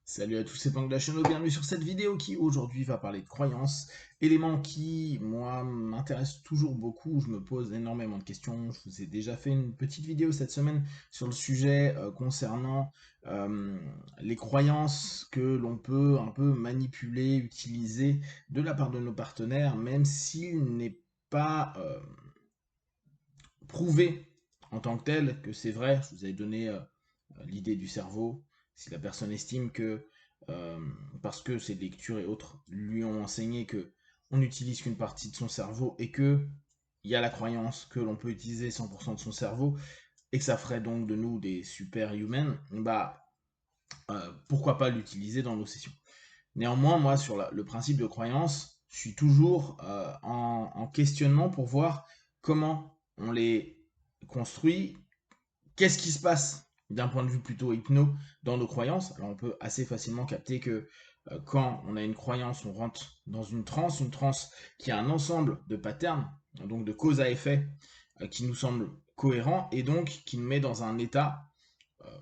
Salut à tous, c'est Pang de la chaîne, bienvenue sur cette vidéo qui aujourd'hui va parler de croyances, éléments qui, moi, m'intéressent toujours beaucoup, je me pose énormément de questions, je vous ai déjà fait une petite vidéo cette semaine sur le sujet concernant les croyances que l'on peut un peu manipuler, utiliser de la part de nos partenaires, même s'il n'est pas prouvé en tant que tel que c'est vrai. Je vous avais donné l'idée du cerveau. Si la personne estime que, euh, parce que ses lectures et autres lui ont enseigné que on n'utilise qu'une partie de son cerveau et que il y a la croyance que l'on peut utiliser 100% de son cerveau et que ça ferait donc de nous des super humans, bah pourquoi pas l'utiliser dans nos sessions. Néanmoins, moi, sur le principe de croyance, je suis toujours en questionnement pour voir comment on les construit, qu'est-ce qui se passe d'un point de vue plutôt hypno dans nos croyances. Alors on peut assez facilement capter que quand on a une croyance, on rentre dans une transe qui a un ensemble de patterns, donc de cause à effet, qui nous semble cohérent et donc qui nous met dans un état euh,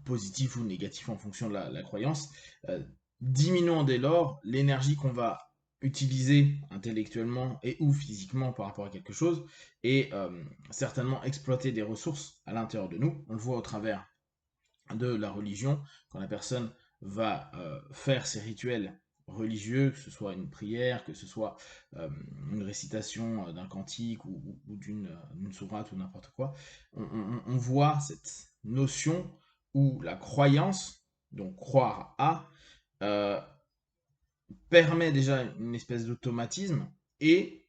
positif ou négatif en fonction de la croyance, euh, diminuant dès lors l'énergie qu'on va utiliser intellectuellement et ou physiquement par rapport à quelque chose et certainement exploiter des ressources à l'intérieur de nous. On le voit au travers de la religion, quand la personne va faire ses rituels religieux, que ce soit une prière, que ce soit une récitation d'un cantique ou d'une sourate ou n'importe quoi, on voit cette notion où la croyance, donc croire à, euh, permet déjà une espèce d'automatisme et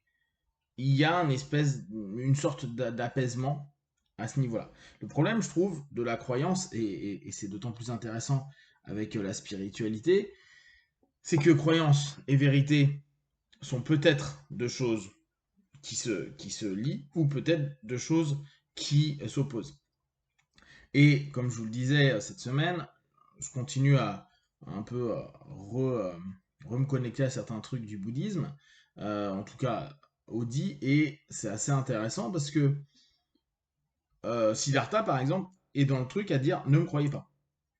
il y a une sorte d'apaisement à ce niveau-là. Le problème, je trouve, de la croyance, et c'est d'autant plus intéressant avec la spiritualité, c'est que croyance et vérité sont peut-être deux choses qui se lient, ou peut-être deux choses qui s'opposent. Et comme je vous le disais cette semaine, je continue à un peu me connecter à certains trucs du bouddhisme, en tout cas Audi, et c'est assez intéressant parce que Siddhartha, par exemple, est dans le truc à dire ne me croyez pas.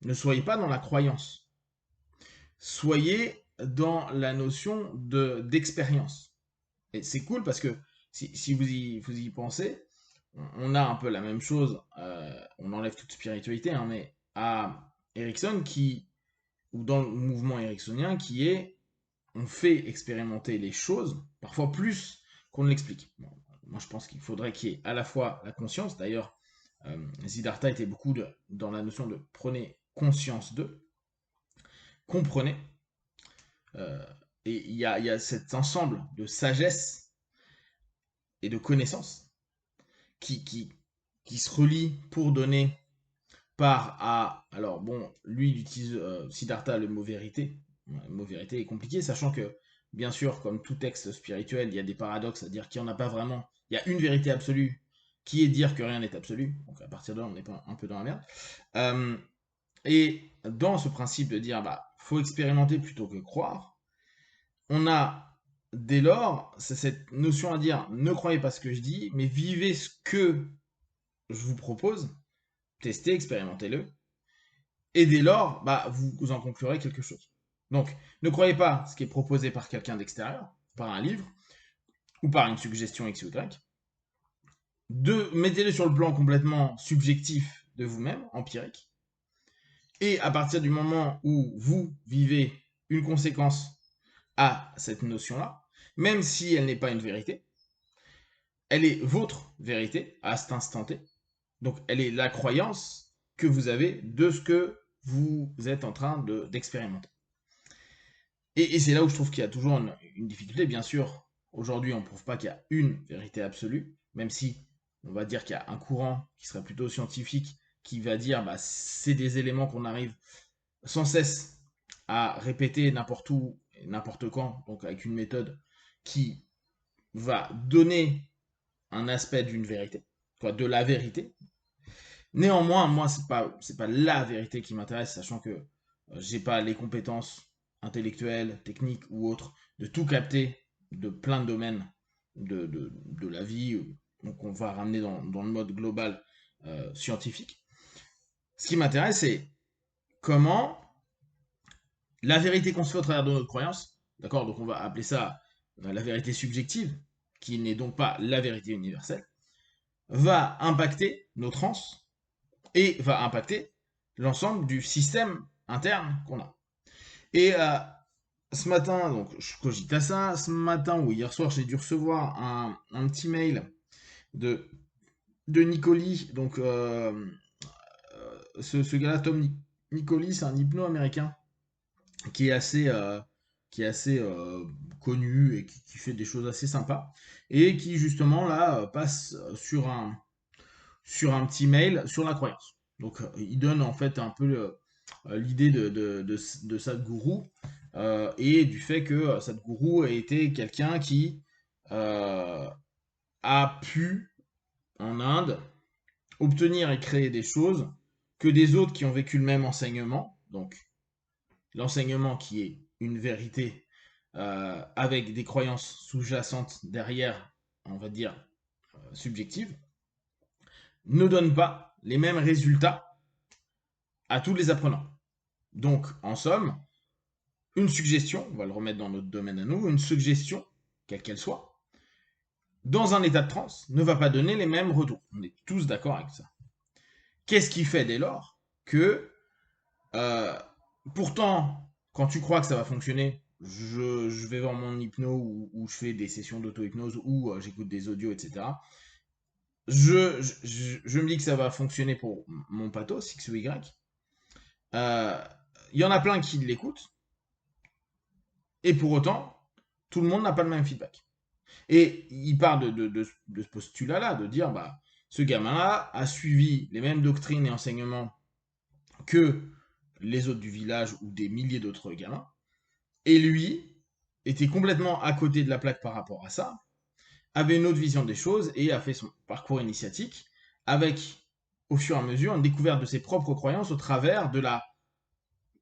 Ne soyez pas dans la croyance. Soyez dans la notion d'expérience. Et c'est cool parce que si vous y pensez, on a un peu la même chose, on enlève toute spiritualité, hein, mais à Erickson ou dans le mouvement ericksonien, qui est on fait expérimenter les choses, parfois plus qu'on ne l'explique. Bon, moi, je pense qu'il faudrait qu'il y ait à la fois la conscience. D'ailleurs, Siddhartha était beaucoup dans la notion de prenez conscience de, comprenez. euh, et il y a cet ensemble de sagesse et de connaissances qui, qui, qui se relient pour donner part à. Alors, bon, lui, il utilise Siddhartha le mot vérité. Le mot vérité est compliqué, sachant que, bien sûr, comme tout texte spirituel, il y a des paradoxes, c'est-à-dire qu'il n'y en a pas vraiment. Il y a une vérité absolue qui est de dire que rien n'est absolu. Donc, à partir de là, on est pas un peu dans la merde. Euh, et dans ce principe de dire, bah, faut expérimenter plutôt que croire, on a dès lors c'est cette notion à dire, ne croyez pas ce que je dis, mais vivez ce que je vous propose, testez, expérimentez-le, et dès lors, bah, vous en conclurez quelque chose. Donc, ne croyez pas ce qui est proposé par quelqu'un d'extérieur, par un livre, ou par une suggestion X ou Y. Mettez-le sur le plan complètement subjectif de vous-même, empirique. Et à partir du moment où vous vivez une conséquence à cette notion-là, même si elle n'est pas une vérité, elle est votre vérité à cet instant T. Donc, elle est la croyance que vous avez de ce que vous êtes en train d'expérimenter. Et c'est là où je trouve qu'il y a toujours une difficulté. Bien sûr, aujourd'hui, on ne prouve pas qu'il y a une vérité absolue, même si on va dire qu'il y a un courant qui serait plutôt scientifique qui va dire bah, c'est des éléments qu'on arrive sans cesse à répéter n'importe où et n'importe quand, donc avec une méthode qui va donner un aspect d'une vérité, quoi, de la vérité. Néanmoins, moi, c'est pas la vérité qui m'intéresse, sachant que j'ai pas les compétences intellectuelles, techniques ou autres de tout capter de plein de domaines de la vie. Donc, on va ramener dans le mode global scientifique. Ce qui m'intéresse, c'est comment la vérité qu'on se fait au travers de notre croyance, d'accord, donc on va appeler ça la vérité subjective, qui n'est donc pas la vérité universelle, va impacter nos trans et va impacter l'ensemble du système interne qu'on a. Et ce matin, donc je cogite à ça, ce matin ou hier soir, j'ai dû recevoir un petit mail de Nicoli, donc ce gars-là, Tom Nicoli, c'est un hypno-américain qui est assez connu et qui fait des choses assez sympas, et qui justement là passe sur un petit mail sur la croyance. Donc il donne en fait un peu l'idée de Sadhguru, et du fait que Sadhguru a été quelqu'un qui a pu, en Inde, obtenir et créer des choses que des autres qui ont vécu le même enseignement, donc l'enseignement qui est une vérité avec des croyances sous-jacentes derrière, on va dire, subjectives, ne donne pas les mêmes résultats à tous les apprenants. Donc, en somme, une suggestion, on va le remettre dans notre domaine à nous, une suggestion, quelle qu'elle soit, dans un état de transe, ne va pas donner les mêmes retours. On est tous d'accord avec ça. Qu'est-ce qui fait dès lors que, pourtant, quand tu crois que ça va fonctionner, je vais voir mon hypno ou je fais des sessions d'auto-hypnose ou j'écoute des audios, etc. Je me dis que ça va fonctionner pour mon pathos, X ou Y. Il y en a plein qui l'écoutent, et pour autant, tout le monde n'a pas le même feedback. Et il part de ce postulat-là, de dire, bah, ce gamin-là a suivi les mêmes doctrines et enseignements que les autres du village ou des milliers d'autres gamins, et lui était complètement à côté de la plaque par rapport à ça, avait une autre vision des choses et a fait son parcours initiatique avec, au fur et à mesure, une découverte de ses propres croyances au travers de la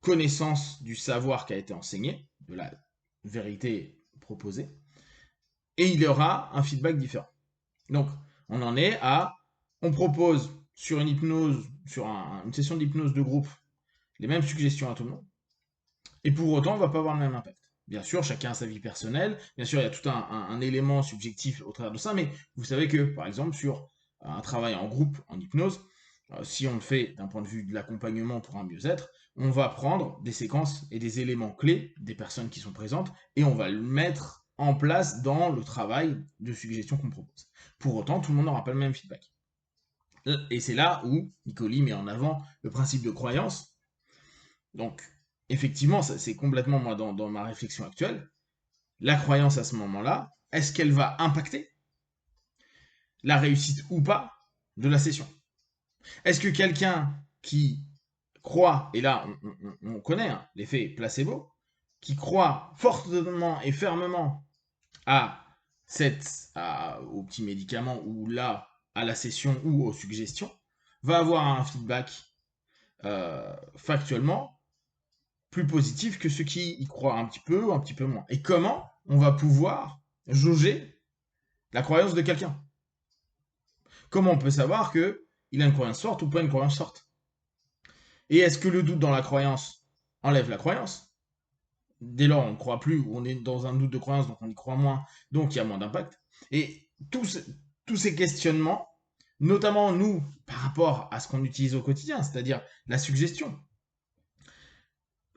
connaissance du savoir qui a été enseigné, de la vérité proposée, et il y aura un feedback différent. Donc, on en est à, on propose sur une hypnose, sur une session d'hypnose de groupe, les mêmes suggestions à tout le monde, et pour autant, on ne va pas avoir le même impact. Bien sûr, chacun a sa vie personnelle, bien sûr, il y a tout un élément subjectif au travers de ça, mais vous savez que, par exemple, sur un travail en groupe, en hypnose, si on le fait d'un point de vue de l'accompagnement pour un mieux-être, on va prendre des séquences et des éléments clés des personnes qui sont présentes, et on va le mettre en place dans le travail de suggestion qu'on propose. Pour autant, tout le monde n'aura pas le même feedback. Et c'est là où Nicoli met en avant le principe de croyance. Donc, effectivement, c'est complètement moi dans ma réflexion actuelle. La croyance à ce moment-là, est-ce qu'elle va impacter la réussite ou pas de la session? Est-ce que quelqu'un qui croit, et là on connaît hein, l'effet placebo, qui croit fortement et fermement à au petit médicament ou là à la session ou aux suggestions, va avoir un feedback factuellement plus positif que ceux qui y croient un petit peu ou un petit peu moins. Et comment on va pouvoir jauger la croyance de quelqu'un? Comment on peut savoir que il a une croyance forte ou pas une croyance forte? Et est-ce que le doute dans la croyance enlève la croyance? Dès lors, on ne croit plus, ou on est dans un doute de croyance, donc on y croit moins, donc il y a moins d'impact. Et tous ces questionnements, notamment nous, par rapport à ce qu'on utilise au quotidien, c'est-à-dire la suggestion,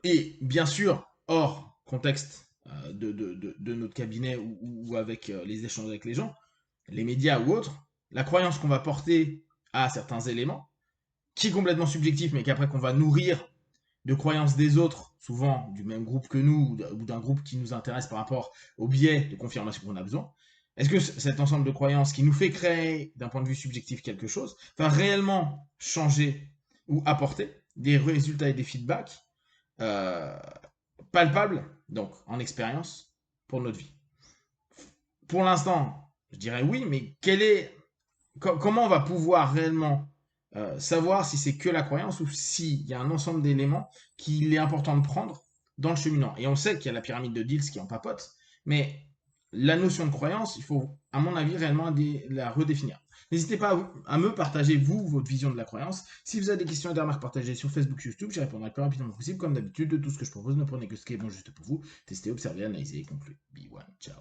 et bien sûr, hors contexte de notre cabinet ou avec les échanges avec les gens, les médias ou autres, la croyance qu'on va porter à certains éléments, qui est complètement subjectif, mais qu'après qu'on va nourrir de croyances des autres, souvent du même groupe que nous, ou d'un groupe qui nous intéresse par rapport au biais de confirmation qu'on a besoin, est-ce que cet ensemble de croyances qui nous fait créer, d'un point de vue subjectif, quelque chose, va réellement changer ou apporter des résultats et des feedbacks euh, palpables, donc en expérience, pour notre vie? Pour l'instant, je dirais oui, mais comment on va pouvoir réellement savoir si c'est que la croyance ou s'il y a un ensemble d'éléments qu'il est important de prendre dans le cheminant? Et on sait qu'il y a la pyramide de Diels qui en papote, mais la notion de croyance, il faut, à mon avis, réellement la redéfinir. N'hésitez pas à me partager, vous, votre vision de la croyance. Si vous avez des questions et des remarques partagées sur Facebook, YouTube, j'y répondrai le plus rapidement possible. Comme d'habitude, de tout ce que je propose, ne prenez que ce qui est bon juste pour vous. Testez, observez, analysez et concluez. Be one. Ciao.